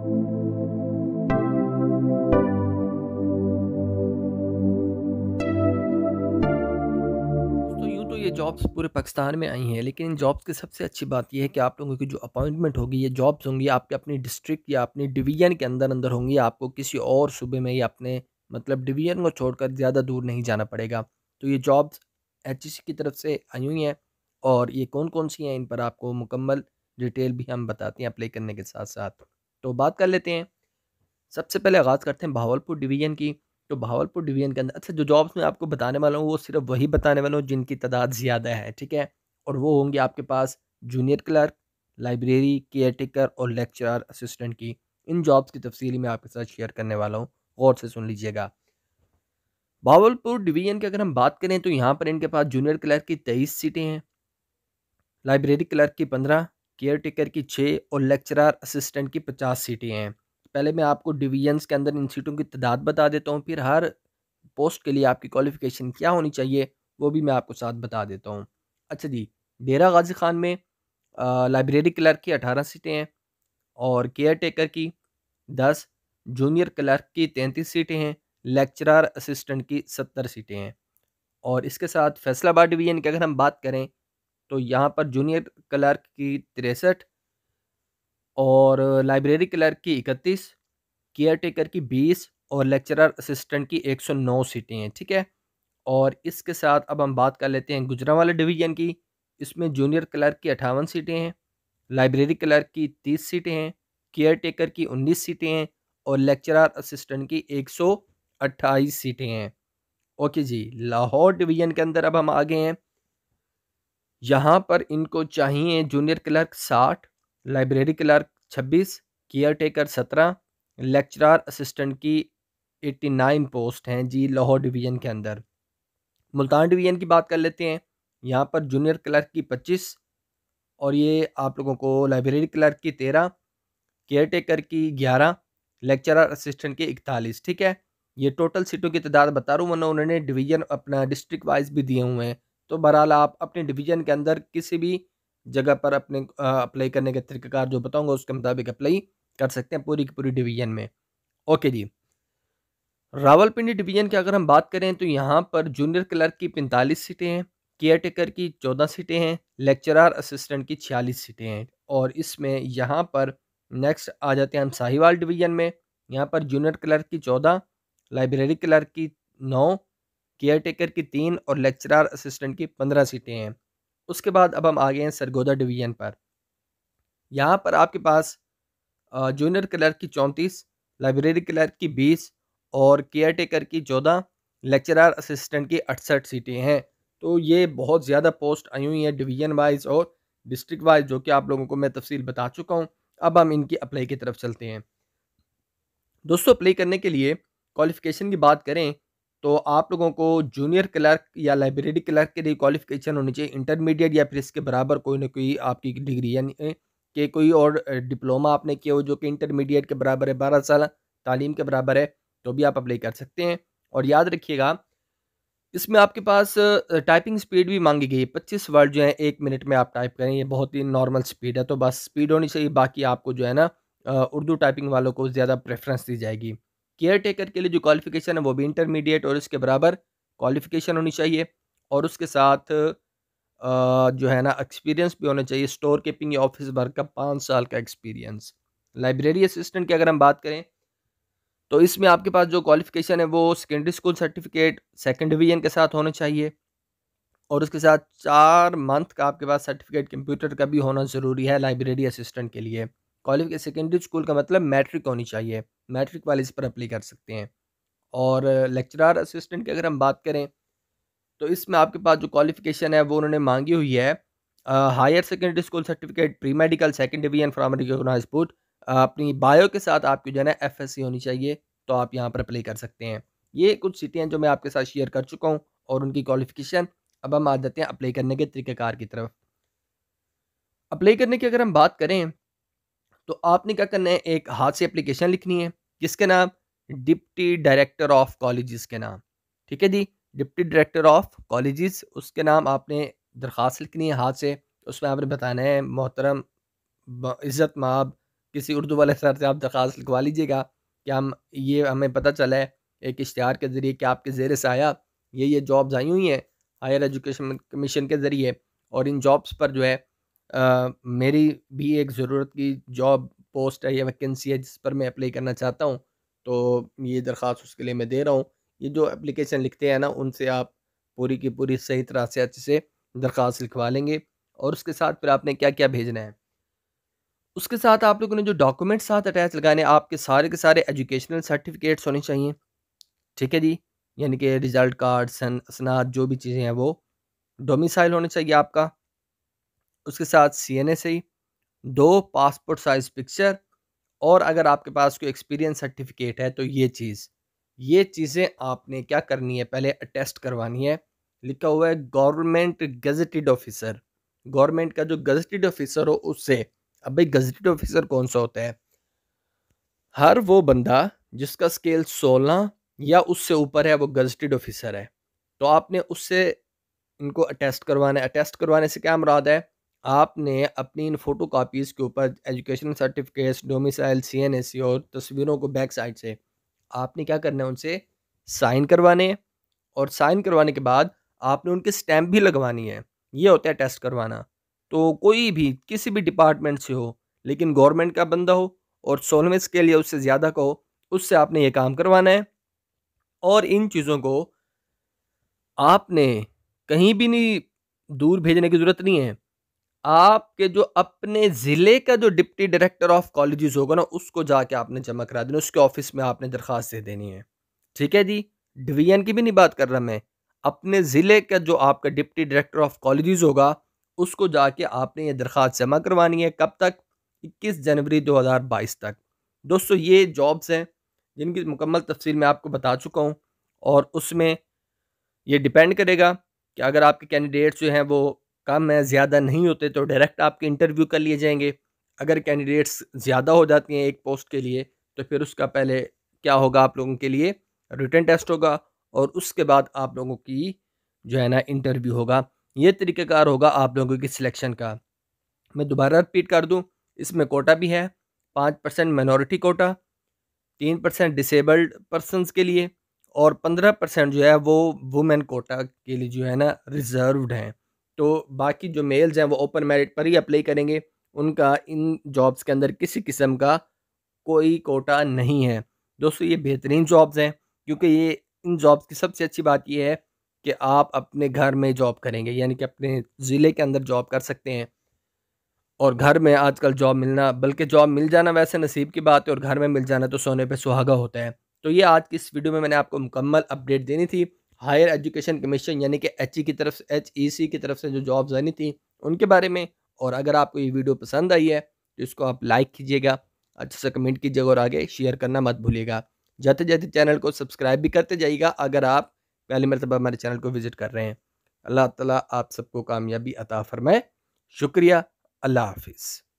तो यूँ तो ये जॉब्स पूरे पाकिस्तान में आई हैं, लेकिन इन जॉब्स की सबसे अच्छी बात ये है कि आप लोगों की जो अपॉइंटमेंट होगी, ये जॉब्स होंगी आपके अपनी डिस्ट्रिक्ट या अपनी डिवीज़न के अंदर-अंदर होंगी। आपको किसी और सूबे में या अपने मतलब डिवीज़न को छोड़कर ज़्यादा दूर नहीं जाना पड़ेगा। तो ये जॉब्स एचईसी की तरफ से आई हुई हैं और ये कौन-कौन सी हैं, इन पर आपको मुकम्मल डिटेल भी हम बताते हैं अप्लाई करने के साथ-साथ। तो बात कर लेते हैं, सबसे पहले आगाज़ करते हैं बहावलपुर डिवीज़न की। तो बहावलपुर डिवीज़न के अंदर अच्छा जो जॉब्स मैं आपको बताने वाला हूँ, वो सिर्फ़ वही बताने वाला हूँ जिनकी तादाद ज़्यादा है, ठीक है? और वो होंगे आपके पास जूनियर क्लर्क, लाइब्रेरी, केयरटेकर और लेक्चरर असिस्टेंट की। इन जॉब्स की तफ़सील मैं आपके साथ शेयर करने वाला हूँ, गौर से सुन लीजिएगा। बहावलपुर डिवीज़न की अगर हम बात करें तो यहाँ पर इनके पास जूनियर क्लर्क की 23 सीटें हैं, लाइब्रेरी क्लर्क की 15, केयरटेकर की 6 और लेक्चरर असिस्टेंट की 50 सीटें हैं। पहले मैं आपको डिवीज़न्स के अंदर इन सीटों की तादाद बता देता हूँ, फिर हर पोस्ट के लिए आपकी क्वालिफ़िकेशन क्या होनी चाहिए, वो भी मैं आपको साथ बता देता हूँ। अच्छा जी, डेरा गाज़ी ख़ान में लाइब्रेरी क्लर्क की 18 सीटें हैं और केयरटेकर की 10, जूनियर क्लर्क की 33 सीटें हैं, लेक्चरर असिस्टेंट की 70 सीटें हैं। और इसके साथ फैसलाबाद डिवीज़न की अगर हम बात करें तो यहाँ पर जूनियर क्लर्क की 63 और लाइब्रेरी क्लर्क की 31, केयरटेकर की 20 और लेक्चरर असिस्टेंट की 109 सीटें हैं, ठीक है? और इसके साथ अब हम बात कर लेते हैं गुजरांवाला डिवीज़न की। इसमें जूनियर क्लर्क की 58 सीटें हैं, लाइब्रेरी क्लर्क की 30 सीटें हैं, केयरटेकर की 19 सीटें हैं और लेक्चरर असिस्टेंट की 128 सीटें हैं। ओके जी, लाहौर डिवीज़न के अंदर अब हम आ गए हैं। यहाँ पर इनको चाहिए junior clerk 60, library clerk 26, caretaker 17, lecturer assistant की 89 पोस्ट हैं जी लाहौर डिवीज़न के अंदर। मुल्तान डिवीज़न की बात कर लेते हैं। यहाँ पर जूनियर क्लर्क की 25 और ये आप लोगों को लाइब्रेरी क्लर्क की 13, केयरटेकर की 11, लेक्चरर असिस्टेंट की 41, ठीक है? ये टोटल सीटों की तादाद बता रहा हूँ, वरना उन्होंने डिवीज़न अपना डिस्ट्रिक्ट वाइज़ भी दिए हुए हैं। तो बहरहाल आप अपने डिवीज़न के अंदर किसी भी जगह पर अपने अप्लाई करने के तरीक़ाकार जो बताऊँगा उसके मुताबिक अप्लाई कर सकते हैं पूरी की पूरी डिवीज़न में। ओके जी। रावलपिंडी डिवीज़न की अगर हम बात करें तो यहाँ पर जूनियर क्लर्क की 45 सीटें हैं, केयरटेकर की 14 सीटें हैं, लेक्चरर असिस्टेंट की 46 सीटें हैं और इसमें यहाँ पर नेक्स्ट आ जाते हैं हम साहिवाल डिवीज़न में। यहाँ पर जूनियर क्लर्क की 14, लाइब्रेरी क्लर्क की 9, केयरटेकर की 3 और लेक्चरर असिस्टेंट की 15 सीटें हैं। उसके बाद अब हम आ गए हैं सरगोदा डिवीज़न पर। यहाँ पर आपके पास जूनियर क्लर्क की 34, लाइब्रेरी क्लर्क की 20 और केयरटेकर की 14, लेक्चरर असिस्टेंट की 68 सीटें हैं। तो ये बहुत ज़्यादा पोस्ट आई हुई हैं डिवीज़न वाइज़ और डिस्ट्रिक्ट वाइज़, जो कि आप लोगों को मैं तफ़सील बता चुका हूँ। अब हम इनकी अप्लाई की तरफ चलते हैं। दोस्तों, अप्लाई करने के लिए क्वालिफ़िकेशन की बात करें तो आप लोगों को जूनियर क्लर्क या लाइब्रेरी क्लर्क के लिए क्वालिफ़िकेशन होनी चाहिए इंटरमीडिएट या फिर इसके बराबर कोई ना कोई आपकी डिग्री, यानी कि कोई और डिप्लोमा आपने किया हो जो कि इंटरमीडिएट के बराबर है, 12 साल तालीम के बराबर है, तो भी आप अप्लाई कर सकते हैं। और याद रखिएगा, इसमें आपके पास टाइपिंग स्पीड भी मांगी गई है, 25 वर्ड जो है 1 मिनट में आप टाइप करें, ये बहुत ही नॉर्मल स्पीड है, तो बस स्पीड होनी चाहिए। बाकी आपको जो है ना उर्दू टाइपिंग वालों को ज़्यादा प्रेफ़रेंस दी जाएगी। केयर टेकर के लिए जो क्वालिफ़िकेशन है वो भी इंटरमीडिएट और इसके बराबर क्वालिफ़िकेशन होनी चाहिए और उसके साथ जो है ना एक्सपीरियंस भी होना चाहिए, स्टोर कीपिंग या ऑफ़िस वर्क का 5 साल का एक्सपीरियंस। लाइब्रेरी असिस्टेंट की अगर हम बात करें तो इसमें आपके पास जो क्वालिफ़िकेशन है वो secondary school certificate second division के साथ होना चाहिए और उसके साथ 4 मंथ का आपके पास सर्टिफ़िकेट कंप्यूटर का भी होना ज़रूरी है लाइब्रेरी असिस्टेंट के लिए। क्वालिफ़िके सेकेंडरी स्कूल का मतलब मैट्रिक होनी चाहिए, मैट्रिक वाले इस पर अप्लाई कर सकते हैं। और लेक्चरर असिस्टेंट की अगर हम बात करें तो इसमें आपके पास जो क्वालिफ़िकेशन है वो उन्होंने माँगी हुई है higher secondary school certificate pre medical second division from recognised board. अपनी बायो के साथ आपकी जो है ना एफएससी होनी चाहिए, तो आप यहाँ पर अप्लाई कर सकते हैं। ये कुछ सीटें हैं जो मैं आपके साथ शेयर कर चुका हूँ और उनकी क्वालिफ़िकेशन। अब हम आ जाते हैं अप्लाई करने के तरीक़ेकार की तरफ। अप्लाई करने की अगर हम बात करें तो आपने क्या करना है, एक हाथ से एप्लीकेशन लिखनी है किसके नाम, डिप्टी डायरेक्टर ऑफ कॉलेजेस के नाम, ठीक है जी, डिप्टी डायरेक्टर ऑफ कॉलेजेस उसके नाम आपने दरख्वास्त लिखनी है हाथ से। उसमें आपने बताना है मोहतरम इज़्ज़त माब किसी उर्दू वाले सर से आप दरख्वास्त लिखवा लीजिएगा कि हम ये हमें पता चला है एक इश्तिहार के ज़रिए कि आपके ज़ेर साया ये जॉब्स आई हुई हैं हायर एजुकेशन कमीशन के ज़रिए, और इन जॉब्स पर जो है मेरी भी एक ज़रूरत की जॉब पोस्ट है या वैकेंसी है जिस पर मैं अप्लाई करना चाहता हूँ। तो ये दरख्वास्त उसके लिए मैं दे रहा हूँ। ये जो एप्लीकेशन लिखते हैं ना, उनसे आप पूरी की पूरी सही तरह से अच्छे से दरख्वास्त लिखवा लेंगे। और उसके साथ फिर आपने क्या-क्या भेजना है, उसके साथ आप लोगों ने जो डॉक्यूमेंट साथ अटैच लगाने हैं, आपके सारे के सारे एजुकेशनल सर्टिफ़िकेट्स होने चाहिए, ठीक है जी? यानी कि रिज़ल्ट कार्ड, सनाद जो भी चीज़ें हैं वो, डोमिसाइल होना चाहिए आपका, उसके साथ सीएनएसई, 2 पासपोर्ट साइज़ पिक्चर, और अगर आपके पास कोई एक्सपीरियंस सर्टिफ़िकेट है तो ये चीज़ें आपने क्या करनी है, पहले अटेस्ट करवानी है। लिखा हुआ है गवर्नमेंट गेज़ेटेड ऑफ़िसर, गवर्नमेंट का जो गेज़ेटेड ऑफ़िसर हो उससे। अब भाई गेज़ेटेड ऑफ़िसर कौन-सा होता है? हर वो बंदा जिसका स्केल 16 या उससे ऊपर है वो गेज़ेटेड ऑफ़िसर है। तो आपने उससे इनको अटेस्ट करवाना है। अटेस्ट करवाने से क्या मुराद है? आपने अपनी इन फ़ोटोकॉपीज़ के ऊपर एजुकेशनल सर्टिफ़िकेट्स, डोमिसाइल, सीएनएससी और तस्वीरों को बैक साइड से आपने क्या करना है, उनसे साइन करवाने हैं, और साइन करवाने के बाद आपने उनकी स्टैम्प भी लगवानी है। ये होता है टेस्ट करवाना। तो कोई भी किसी भी डिपार्टमेंट से हो, लेकिन गवर्नमेंट का बंदा हो और 16वें स्केल या उससे ज़्यादा का हो, उससे आपने ये काम करवाना है। और इन चीज़ों को आपने कहीं भी नहीं दूर भेजने की ज़रूरत नहीं है। आपके जो अपने ज़िले का जो डिप्टी डायरेक्टर ऑफ कॉलेजेस होगा ना, उसको जाके आपने जमा करा देना, उसके ऑफ़िस में आपने दरख़्वास्त दे देनी है। ठीक है जी? डिवीज़न की भी नहीं बात कर रहा मैं। अपने ज़िले का जो आपका डिप्टी डायरेक्टर ऑफ कॉलेजेस होगा, उसको जाके आपने ये दरख़्वास्त जमा करवानी है। कब तक? 21 जनवरी 2022 तक। दोस्तों, ये जॉब्स हैं, जिनकी मुकम्मल तफ़सील मैं आपको बता चुका हूँ, और उसमें ये डिपेंड करेगा कि अगर आपके कैंडिडेट्स जो हैं वो कम है, ज़्यादा नहीं होते, तो डायरेक्ट आपके इंटरव्यू कर लिए जाएँगे। अगर कैंडिडेट्स ज़्यादा हो जाती हैं एक पोस्ट के लिए, तो फिर उसका पहले क्या होगा, आप लोगों के लिए रिटन टेस्ट होगा, और उसके बाद आप लोगों की जो है ना इंटरव्यू होगा। ये तरीक़ाकार होगा आप लोगों की सिलेक्शन का। मैं दोबारा रिपीट कर दूँ, इसमें कोटा भी है, 5% माइनॉरिटी कोटा, 3% डिसेबल्ड पर्सन्स के लिए, और 15% जो है वो वुमेन कोटा के लिए जो है ना रिज़र्व्ड हैं। तो बाकी जो मेल्स हैं वो ओपन मेरिट पर ही अप्लाई करेंगे। उनका इन जॉब्स के अंदर किसी किस्म का कोई कोटा नहीं है। दोस्तों, ये बेहतरीन जॉब्स हैं, क्योंकि ये इन जॉब्स की सबसे अच्छी बात ये है कि आप अपने घर में जॉब करेंगे, यानी कि अपने ज़िले के अंदर जॉब कर सकते हैं। और घर में आजकल जॉब मिलना, बल्कि जॉब मिल जाना वैसे नसीब की बात है, और घर में मिल जाना तो सोने पे सुहागा होता है। तो ये आज की इस वीडियो में मैंने आपको मुकम्मल अपडेट देनी थी। हायर एजुकेशन कमीशन यानी कि एचई की तरफ से, एचईसी की तरफ से जो जॉब्स आनी थी उनके बारे में। और अगर आपको ये वीडियो पसंद आई है तो इसको आप लाइक कीजिएगा, अच्छे से कमेंट कीजिएगा, और आगे शेयर करना मत भूलिएगा। जाते-जाते चैनल को सब्सक्राइब भी करते जाइएगा अगर आप पहली मर्तबा हमारे चैनल को विज़िट कर रहे हैं। अल्लाह ताला आप सबको कामयाबी अता फ़रमाए। शुक्रिया। अल्लाह हाफ़िज़।